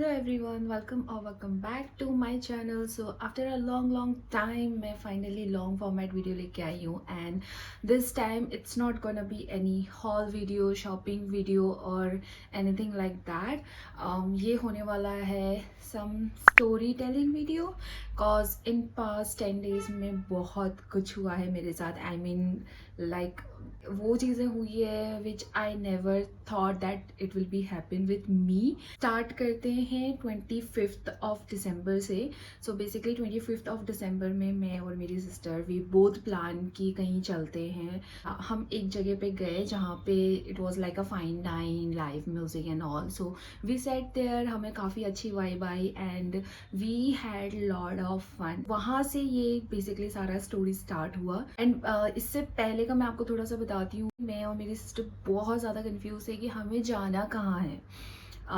Hello everyone, welcome back to my channel. So after a long time मैं finally long format video लेके आई हूँ and this time it's not gonna be any haul video, shopping video or anything like that. ये होने वाला है some storytelling video cause in past 10 days में बहुत कुछ हुआ है मेरे साथ. I mean like वो चीज़ें हुई है which I never thought that it will be happen with me. Start करते हैं 25th ऑफ दिसंबर से. सो बेसिकली 25th ऑफ दिसंबर में मैं और मेरी सिस्टर वी बोथ प्लान की कहीं चलते हैं. हम एक जगह पे गए जहाँ पे it was like a fine dine live music and all. So we sat there, हमें काफ़ी अच्छी वाइब आई and we had lot of fun. वहाँ से ये बेसिकली सारा स्टोरी स्टार्ट हुआ. एंड इससे पहले का मैं आपको थोड़ा सा बताती हूँ. मैं और मेरी सिस्टर बहुत ज़्यादा कंफ्यूज है कि हमें जाना कहाँ है.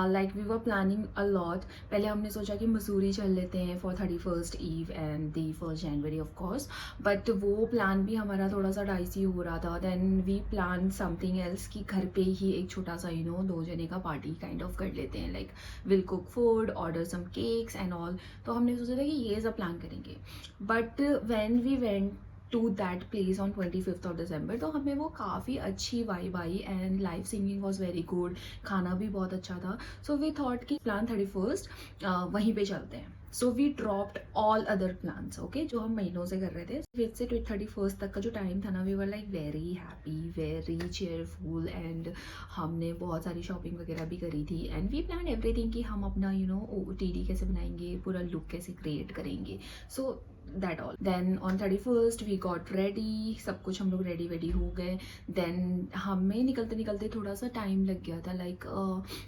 Like we were planning a lot. पहले हमने सोचा कि मसूरी चल लेते हैं for 31st eve and the 1st January of course. But वो प्लान भी हमारा थोड़ा सा डाइसी हो रहा था. Then we plan something else कि घर पे ही एक छोटा सा 2 जने का पार्टी काइंड ऑफ कर लेते हैं. Like will cook food, order some cakes and all. तो हमने सोचा था कि ये सब प्लान करेंगे. But when we went to that place on 25th of December तो हमें वो काफ़ी अच्छी वाइब आई and live singing was very good. खाना भी बहुत अच्छा था. सो वी थॉट कि प्लान 31st वहीं पे चलते हैं. So we dropped all other plans. Okay, जो हम महीनों से कर रहे थे. फिर से 31st तक का जो टाइम था ना, we were like very happy, very cheerful and हमने बहुत सारी शॉपिंग वगैरह भी करी थी. एंड वी प्लान एवरीथिंग कि हम अपना OOTD कैसे बनाएंगे, पूरा लुक कैसे क्रिएट करेंगे. So that all. Then on 31st we got ready. सब कुछ हम लोग रेडी वेडी हो गए. देन हमें निकलते निकलते थोड़ा सा टाइम लग गया था. लाइक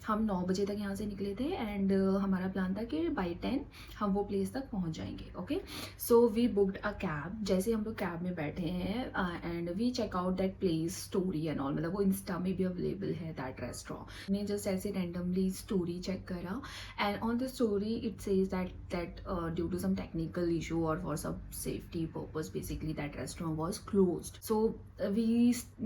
हम 9 बजे तक यहाँ से निकले थे एंड हमारा प्लान था कि बाई 10 हम वो प्लेस तक पहुँच जाएंगे. Okay, so we booked a cab. जैसे हम लोग कैब में बैठे हैं and we check out that place story and all. मतलब वो इंस्टा में भी अवेलेबल है दैट रेस्टोरेंट. मैंने जस्ट ऐसे रैंडमली स्टोरी चेक करा and on the story it says that due to some technical issue or for some safety purpose basically that restaurant was closed. So we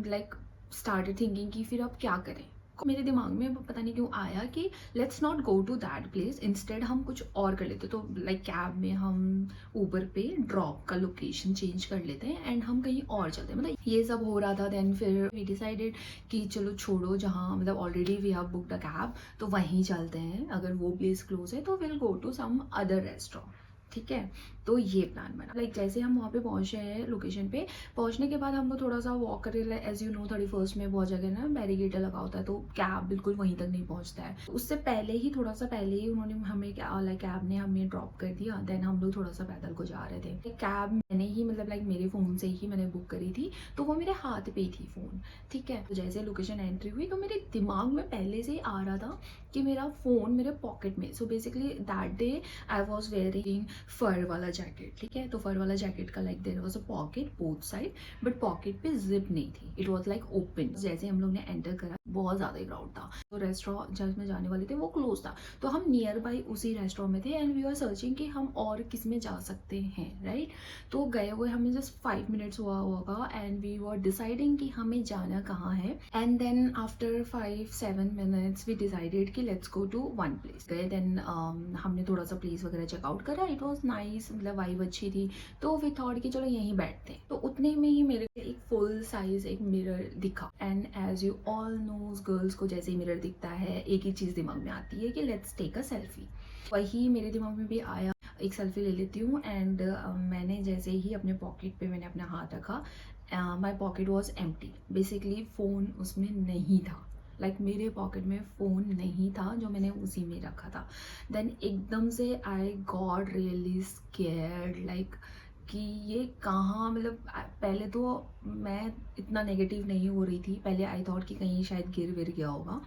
like started thinking कि फिर अब क्या करें. मेरे दिमाग में पता नहीं क्यों आया कि let's not go to that place, instead हम कुछ और कर लेते. तो लाइक कैब में हम ऊबर पे ड्रॉप का लोकेशन चेंज कर लेते हैं एंड हम कहीं और चलते हैं. मतलब ये सब हो रहा था. देन फिर वी डिसाइडेड कि चलो छोड़ो, जहाँ मतलब already we have booked a cab तो वहीं चलते हैं. अगर वो प्लेस क्लोज है तो will go to some other restaurant. ठीक है, तो ये प्लान बना. लाइक जैसे हम वहाँ पे पहुँचे हैं लोकेशन पे, पहुँचने के बाद हम लोग थोड़ा सा वॉक कर रहे. एज यू नो 31st में बहुत जगह ना बैरिकेड लगा होता है तो कैब बिल्कुल वहीं तक नहीं पहुँचता है. उससे पहले ही थोड़ा सा पहले ही उन्होंने हमें लाइक कैब ने हमें ड्रॉप कर दिया. देन हम लोग थोड़ा सा पैदल को जा रहे थे. कैब मैंने ही मतलब लाइक मेरे फ़ोन से ही मैंने बुक करी थी तो वो मेरे हाथ पे ही थी फ़ोन. ठीक है, तो जैसे लोकेशन एंट्री हुई तो मेरे दिमाग में पहले से ही आ रहा था कि मेरा फ़ोन मेरे पॉकेट में. So basically that day I was wearing fur वाला जैकेट. ठीक है, तो फर वाला जैकेट का like there was a pocket both side, but pocket पे जिप नहीं थी. It was like open. जैसे हम लोग ने एंटर करा बहुत ज़्यादा क्राउड था. तो रेस्टोरेंट जहाँ में जाने वाले थे वो क्लोज था. तो हम नियर बाई उसी रेस्टोरेंट में थे एंड वी आर सर्चिंग कि हम और किस में जा सकते हैं. राइट, तो गए हुए हमें जस्ट 5 मिनट्स हुआ होगा एंड वी वर डिसाइडिंग कि हमें जाना कहाँ है. And then after 5-7 minutes we decided कि let's go to one place. गए. देन हमने थोड़ा सा प्लेस वगैरह चेकआउट करा. इट वॉज नाइस, मतलब वाइब अच्छी थी. तो वी थॉट कि चलो यहीं बैठते हैं. तो उतने में ही मेरे को एक फुल साइज एक मिरर दिखा. And as you all knows girls को जैसे ही मिरर दिखता है एक ही चीज़ दिमाग में आती है कि लेट्स टेक अ सेल्फी. वही मेरे दिमाग में भी आया, एक सेल्फी ले लेती हूँ. एंड मैंने जैसे ही अपने पॉकेट पे मैंने अपना हाथ रखा, my pocket was empty. Basically phone उसमें नहीं था. लाइक मेरे पॉकेट में फ़ोन नहीं था जो मैंने उसी में रखा था. देन एकदम से I got really scared. Like कि ये कहाँ, मतलब पहले तो मैं इतना नेगेटिव नहीं हो रही थी. पहले आई थॉट कि कहीं शायद गिर विर गया होगा.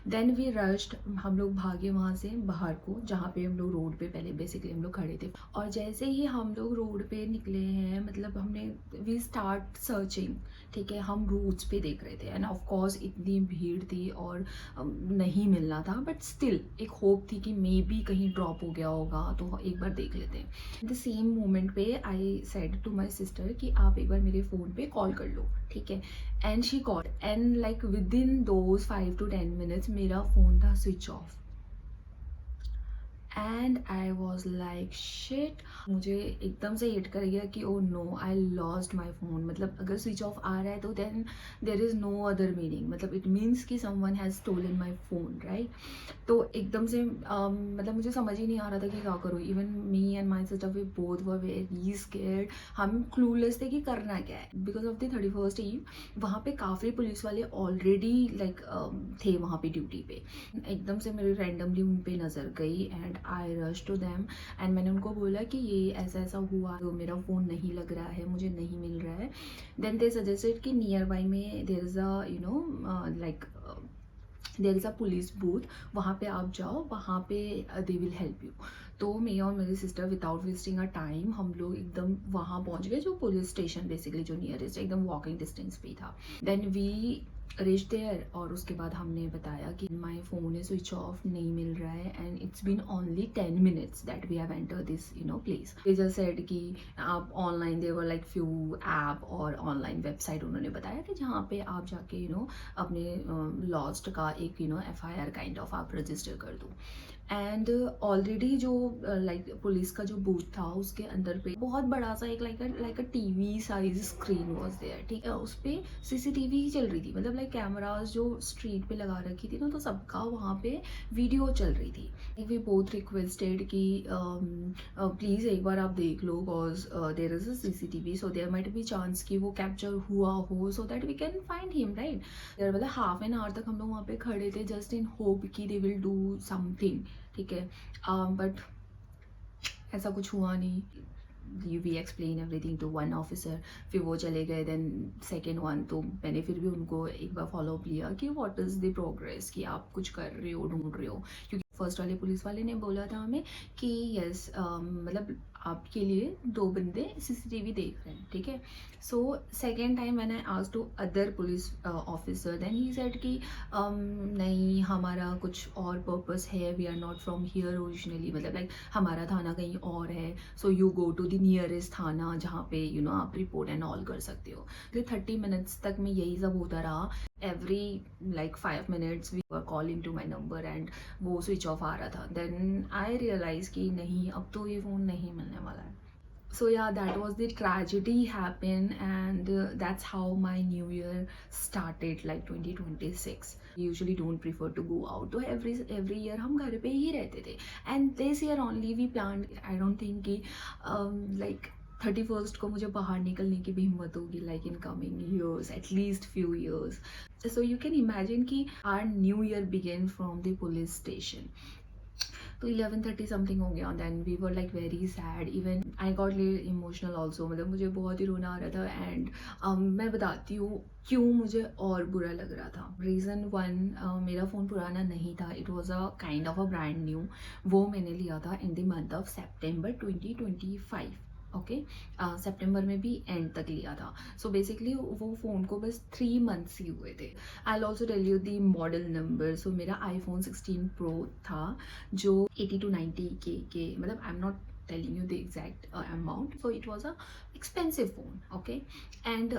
देन वी रश्ड, हम लोग भागे वहाँ से बाहर को जहाँ पे हम लोग रोड पे पहले बेसिकली हम लोग खड़े थे. और जैसे ही हम लोग रोड पे निकले हैं, मतलब हमने वी स्टार्ट सर्चिंग. ठीक है, हम रूट्स पे देख रहे थे एंड ऑफ कोर्स इतनी भीड़ थी और नहीं मिलना था. बट स्टिल एक होप थी कि मे बी कहीं ड्रॉप हो गया होगा तो एक बार देख लेते हैं. द सेम मोमेंट पे I said to my sister कि आप एक बार मेरे फ़ोन पे कॉल कर लो. ठीक है, and she called and like with in those 5 to 10 minutes मेरा फ़ोन था switch off. And I was like shit, मुझे एकदम से हिट कर गया कि oh no, I lost my phone. मतलब अगर स्विच ऑफ आ रहा है तो then there is no other meaning, मतलब इट मीन्स कि someone has stolen my phone, right. तो एकदम से मतलब मुझे समझ ही नहीं आ रहा था कि क्या करूँ। Even me and my sister we both were very scared, हम क्लूलेस थे कि करना क्या है। Because of the 31st ewe वहाँ पे काफ़ी पुलिस वाले ऑलरेडी लाइक थे वहाँ पे ड्यूटी पे। एकदम से मेरी रैंडमली उन पे नज़र गई and I rush to them एंड मैंने उनको बोला कि ये ऐसा ऐसा हुआ, तो मेरा फ़ोन नहीं लग रहा है, मुझे नहीं मिल रहा है। देन दे सजेस्टेड कि नियर बाई में there is a you know like there is a police booth, वहाँ पे आप जाओ, वहाँ पे दे विल हेल्प यू। तो मैं और मेरी sister without wasting a time हम लोग एकदम वहाँ पहुँच गए, जो पुलिस स्टेशन बेसिकली जो नियरेस्ट एकदम वॉकिंग डिस्टेंस पे था। देन वी रिच देयर और उसके बाद हमने बताया कि माई फ़ोन है स्विच ऑफ, नहीं मिल रहा है and it's been only 10 minutes that we have enter this you know place. They just said कि आप online, they were like few app और ऑनलाइन वेबसाइट उन्होंने बताया कि जहाँ पे आप जाके यू नो अपने लॉस्ट का एक you know FIR kind of आप रजिस्टर कर दो। एंड ऑलरेडी जो लाइक पुलिस का जो बूथ था उसके अंदर पे बहुत बड़ा सा एक like a TV size screen was there, ठीक है। उस पर CCTV ही चल रही थी, मतलब लाइक कैमराज जो स्ट्रीट पे लगा रखी थी ना, तो सबका वहाँ पे वीडियो चल रही थी। वी बोथ रिक्वेस्टेड कि प्लीज़ एक बार आप देख लो, because there is a CCTV, so there might be chance कि वो कैप्चर हुआ हो, so that we can find him, right. मतलब हाफ एन आवर तक हम लोग वहाँ पे खड़े थे जस्ट इन होप कि दे विल डू समथिंग, ठीक है। बट ऐसा कुछ हुआ नहीं। We explain everything to one officer, फिर वो चले गए। देन सेकेंड वन, तो मैंने फिर भी उनको एक बार फॉलोअप लिया कि व्हाट इज़ द प्रोग्रेस, कि आप कुछ कर रहे हो, ढूंढ रहे हो। क्योंकि फर्स्ट वाले पुलिस वाले ने बोला था हमें कि यस मतलब आपके लिए 2 बंदे CCTV देख रहे हैं, ठीक है। सो सेकेंड टाइम मैंने asked to other police officer, then he said कि नहीं, हमारा कुछ और पर्पस है, we are not from here originally, मतलब लाइक हमारा थाना कहीं और है, so you go to the nearest थाना जहाँ पे यू नो आप रिपोर्ट एंड ऑल कर सकते हो। 30 minutes तक में यही सब होता रहा। Every like 5 minutes we were calling to my number and वो स्विच ऑफ आ रहा था। देन आई रियलाइज कि नहीं, अब तो ये फ़ोन नहीं मिलने वाला है। So yeah, that was the tragedy happened, and that's how my new year started, like 2026. We usually don't prefer to go out, तो every year हम घर पे ही रहते थे। And this year only we planned, I don't think कि like 31st को मुझे बाहर निकलने की भी हिम्मत होगी, like in coming years, at least few years. So you can imagine कि our new year began from the police station. तो 11:30 समथिंग हो गया। Then we were like very sad, even I got little emotional also, मतलब मुझे बहुत ही रोना आ रहा था। एंड मैं बताती हूँ क्यों मुझे और बुरा लग रहा था। रीज़न वन, मेरा फ़ोन पुराना नहीं था, it was a kind of a brand new. वो मैंने लिया था in the month of September 2025, okay. सितंबर में भी एंड तक लिया था। सो बेसिकली वो फ़ोन को बस 3 months ही हुए थे। I also tell you the model number. So मेरा iPhone 16 Pro था, जो 80 to 90K के, मतलब आई am not telling you the exact amount, so it was a expensive phone, okay. and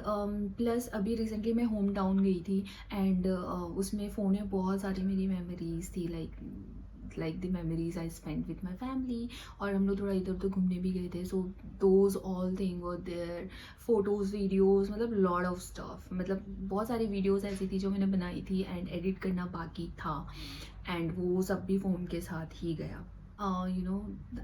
plus अभी recently मैं होम टाउन गई थी and उसमें फ़ोन में बहुत सारी मेरी मेमोरीज थी, like the memories I spent with my family, और हम लोग थोड़ा इधर उधर घूमने भी गए थे। so those all thing were there, photos, videos, मतलब lot of stuff, मतलब बहुत सारी वीडियोस ऐसी थी जो मैंने बनाई थी एंड एडिट करना बाकी था, एंड वो सब भी फ़ोन के साथ ही गया। यू नो,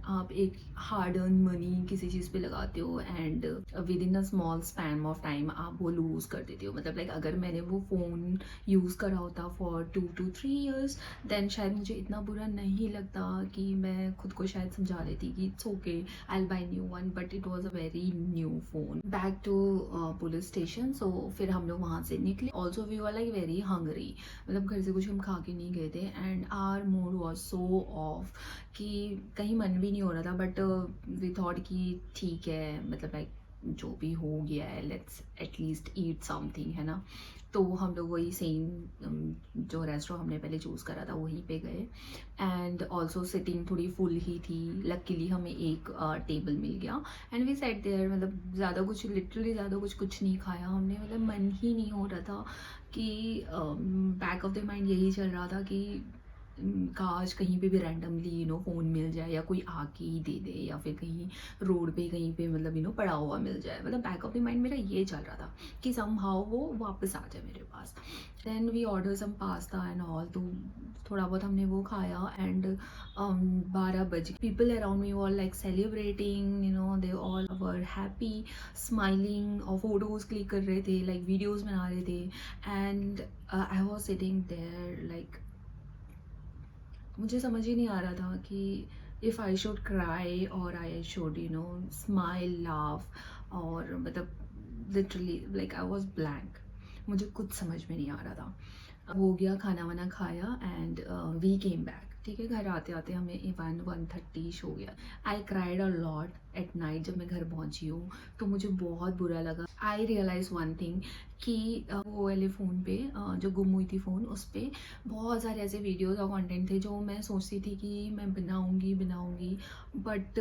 आप एक हार्ड अर्न मनी किसी चीज़ पे लगाते हो and with in a small span of time आप वो लूज़ कर देते हो। मतलब लाइक अगर मैंने वो फ़ोन यूज़ करा होता फॉर 2 to 3 years, देन शायद मुझे इतना बुरा नहीं लगता कि मैं खुद को शायद समझा लेती कि it's okay, I will buy new one, but it was a very new phone. Back to police station. So फिर हम लोग वहाँ से निकले। Also we were like very hungry, मतलब घर से कुछ हम खा के नहीं गए थे and our mood was so off कि कहीं मन भी नहीं हो रहा था। बट वी थॉट कि ठीक है, मतलब लाइक जो भी हो गया है, लेट्स एटलीस्ट ईट समथिंग, है ना। तो हम लोग वही सेम जो रेस्टोरेंट हमने पहले चूज़ करा था वहीं पे गए। एंड ऑल्सो सिटिंग थोड़ी फुल ही थी, लकीली हमें एक टेबल मिल गया एंड वी सेट देयर। मतलब ज़्यादा कुछ, लिटरली ज़्यादा कुछ नहीं खाया हमने, मतलब मन ही नहीं हो रहा था कि बैक ऑफ द माइंड यही चल रहा था कि काश कहीं पे भी रैंडमली फ़ोन मिल जाए या कोई आके ही दे दे या फिर कहीं रोड पे कहीं पे मतलब पड़ा हुआ मिल जाए, मतलब बैक ऑफ द माइंड मेरा ये चल रहा था कि समहाउ वो वापस आ जाए मेरे पास। Then we order some pasta and all, तो थोड़ा बहुत हमने वो खाया एंड 12 बजे people around me were like celebrating, they all were happy, smiling और फोटोज क्लिक कर रहे थे, लाइक वीडियोज बना रहे थे। And I was sitting there like मुझे समझ ही नहीं आ रहा था कि इफ़ आई शुड क्राई और आई शुड स्माइल लाफ, और मतलब literally like I was blank, मुझे कुछ समझ में नहीं आ रहा था। हो गया, खाना वाना खाया एंड वी केम बैक। ठीक है, घर आते आते हमें 1:30 हो गया। I cried a lot at night. जब मैं घर पहुंची हूँ तो मुझे बहुत बुरा लगा। आई रियलाइज वन थिंग कि वो वाले फ़ोन पे जो गुम हुई थी फ़ोन, उस पर बहुत सारे ऐसे वीडियोज़ और कंटेंट थे जो मैं सोचती थी कि मैं बनाऊंगी, बट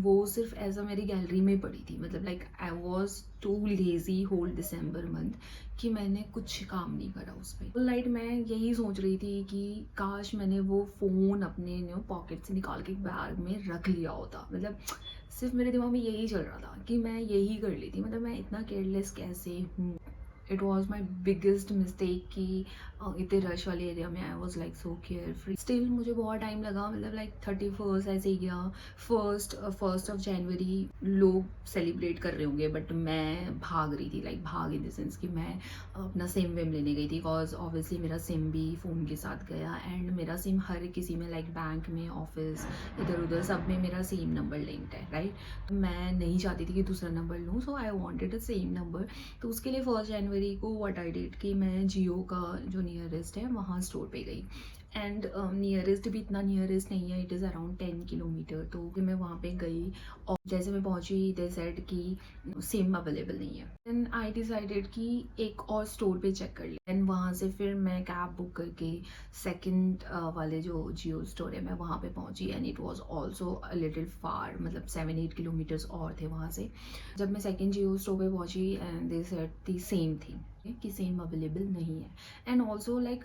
वो सिर्फ ऐसा मेरी गैलरी में पड़ी थी। मतलब like I was too lazy whole December month कि मैंने कुछ काम नहीं करा उस पर। लाइट मैं यही सोच रही थी कि काश मैंने वो फ़ोन अपने पॉकेट से निकाल के बैग में रख लिया होता। मतलब सिर्फ मेरे दिमाग में यही चल रहा था कि मैं यही कर लेती, मतलब मैं इतना केयरलेस कैसे हूँ। It was my biggest mistake कि इतने रश वाले एरिया में आई was like so care free. Still मुझे बहुत टाइम लगा, मतलब लाइक 31st ऐसे ही गया। फर्स्ट ऑफ जनवरी लोग सेलिब्रेट कर रहे होंगे बट मैं भाग रही थी, लाइक भाग इन द सेंस कि मैं अपना सिम विम लेने गई थी, बिकॉज ऑब्वियसली मेरा सिम भी फ़ोन के साथ गया एंड मेरा सिम हर किसी में, लाइक बैंक में, ऑफिस, इधर उधर सब में मेरा सेम नंबर लिंक्ड है, राइट। तो मैं नहीं चाहती थी कि दूसरा नंबर लूँ, so I wanted a same number. तो उसके लिए 1 जनवरी को व्हाट आई डिड कि मैं जियो का जो नियरेस्ट है वहाँ स्टोर पे गई। एंड नियरेस्ट भी इतना नियरेस्ट नहीं है, इट इज़ अराउंड 10 किलोमीटर। तो फिर मैं वहाँ पे गई और जैसे मैं पहुँची दे सेड कि सिम अवेलेबल नहीं है। देन आई डिसाइडेड कि एक और स्टोर पे चेक कर लिया। एंड वहाँ से फिर मैं कैब बुक करके सेकंड वाले जो जियो स्टोर है मैं वहाँ पे पहुँची and it was also a little far, मतलब 7-8 किलोमीटर्स और थे वहाँ से। जब मैं सेकंड जियो स्टोर पे पहुँची and they said the same thing कि सेम अवेलेबल नहीं है। And also like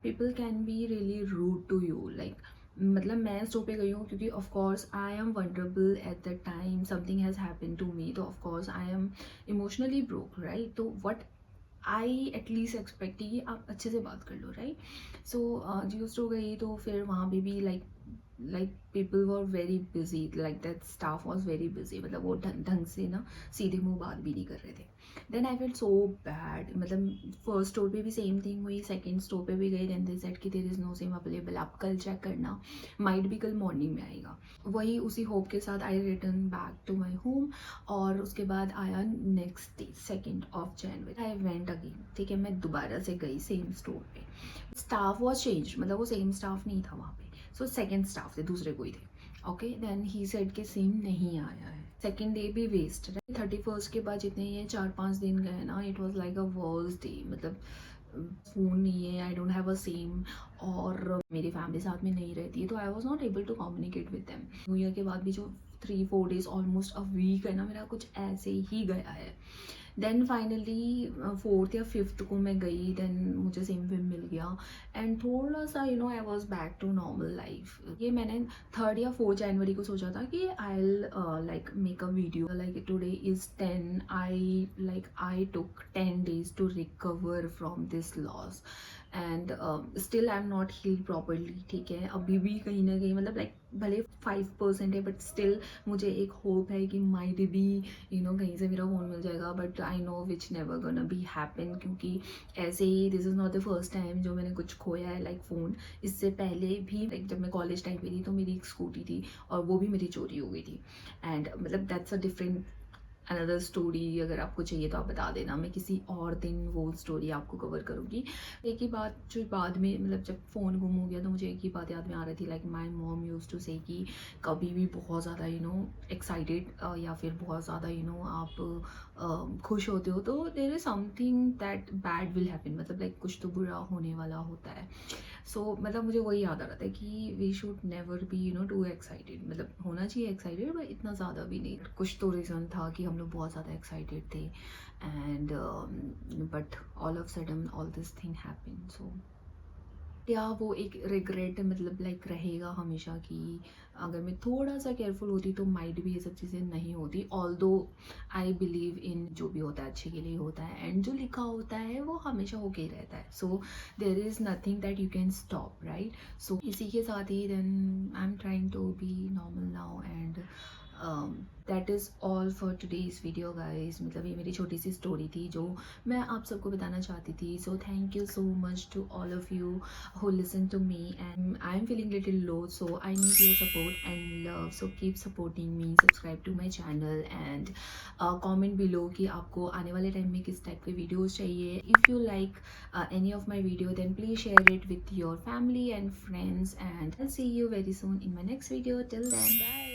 people can be really rude to you, like मतलब मैं स्टोर पे गई हूँ क्योंकि of course I am vulnerable at the time something has happen to me, तो of course I am emotionally broke, right. तो what I at least expect कि आप अच्छे से बात कर लो, राइट। सो जियो स्टोर गई तो फिर वहाँ पे भी like people were very busy, like that staff was very busy, मतलब वो ढंग से ना सीधे मुंह बात भी नहीं कर रहे थे। Then I felt so bad, मतलब फर्स्ट स्टोर पे भी सेम थिंग हुई, सेकंड स्टोर पे भी गई, देन दे सेड कि there is no SIM available, आप कल चेक करना, माइट भी कल मॉर्निंग में आएगा। वही उसी होप के साथ I return back to my home. और उसके बाद आया नेक्स्ट डे 2 जनवरी, आई वेंट अगेन। ठीक है, मैं दोबारा से गई सेम स्टोर पे। स्टाफ वॉज चेंज, मतलब वो सेम स्टाफ नहीं था वहाँ पे, सो सेकेंड स्टाफ थे, दूसरे कोई थे। ओके, देन ही सेड कि सेम नहीं आया है। सेकेंड डे भी वेस्ट, 31st के बाद जितने ये 4-5 दिन गए ना, it was like a worst day. मतलब फ़ोन नहीं है, I don't have a SIM, और मेरी फैमिली साथ में नहीं रहती है, तो I was not able to communicate with them. New year के बाद भी जो 3-4 डेज, ऑलमोस्ट अ वीक है ना, मेरा कुछ ऐसे ही गया है। देन फाइनली 4th या 5th को मैं गई, देन मुझे सेम विम मिल गया एंड थोड़ा सा I was back to normal life. ये मैंने 3rd या 4th जनवरी को सोचा था कि I like make a video, like today is 10, I took 10 days to recover from this loss and still I am not healed properly. ठीक है, अभी भी कहीं ना कहीं, मतलब लाइक भले 5% है बट स्टिल मुझे एक होप है कि माइट भी कहीं से मेरा फ़ोन मिल जाएगा, but I know which never gonna be happen, क्योंकि ऐसे ही this is not the first time जो मैंने कुछ खोया है लाइक फ़ोन। इससे पहले भी लाइक जब मैं कॉलेज टाइम पे थी तो मेरी एक स्कूटी थी और वो भी मेरी चोरी हो गई थी। एंड मतलब that's a different another story, अगर आपको चाहिए तो आप बता देना, मैं किसी और दिन वो स्टोरी आपको कवर करूँगी। एक ही बात जो बाद में, मतलब जब फ़ोन गुम हो गया तो मुझे एक ही बात याद में आ रही थी, like my mom use to say कि कभी भी बहुत ज़्यादा एक्साइटेड या फिर बहुत ज़्यादा आप खुश होते हो तो there is something that bad will happen, मतलब लाइक कुछ तो बुरा होने वाला होता है। सो मतलब मुझे वही याद आ रहा था कि we should never be too excited, मतलब होना चाहिए एक्साइटेड बट इतना ज़्यादा भी नहीं। कुछ तो रीज़न था कि हम लोग बहुत ज़्यादा एक्साइटेड थे and but all of sudden all this thing happen. So या वो एक रिग्रेट मतलब लाइक रहेगा हमेशा कि अगर मैं थोड़ा सा केयरफुल होती तो माइट भी ये सब चीज़ें नहीं होती। ऑल्दो आई बिलीव इन जो भी होता है अच्छे के लिए होता है, एंड जो लिखा होता है वो हमेशा होके ही रहता है। So there is nothing that you can stop, right? So इसी के साथ ही then I am trying to be normal now, and that is all for today's video guys. मतलब ये मेरी छोटी सी स्टोरी थी जो मैं आप सबको बताना चाहती थी। So thank you so much to all of you who listen to me, and I'm feeling little low, so I need your support and love. So keep supporting me, subscribe to my channel, and comment below कि आपको आने वाले time में किस type के videos चाहिए। If you like any of my video, then please share it with your family and friends, and I'll see you very soon in my next video. Till then, bye.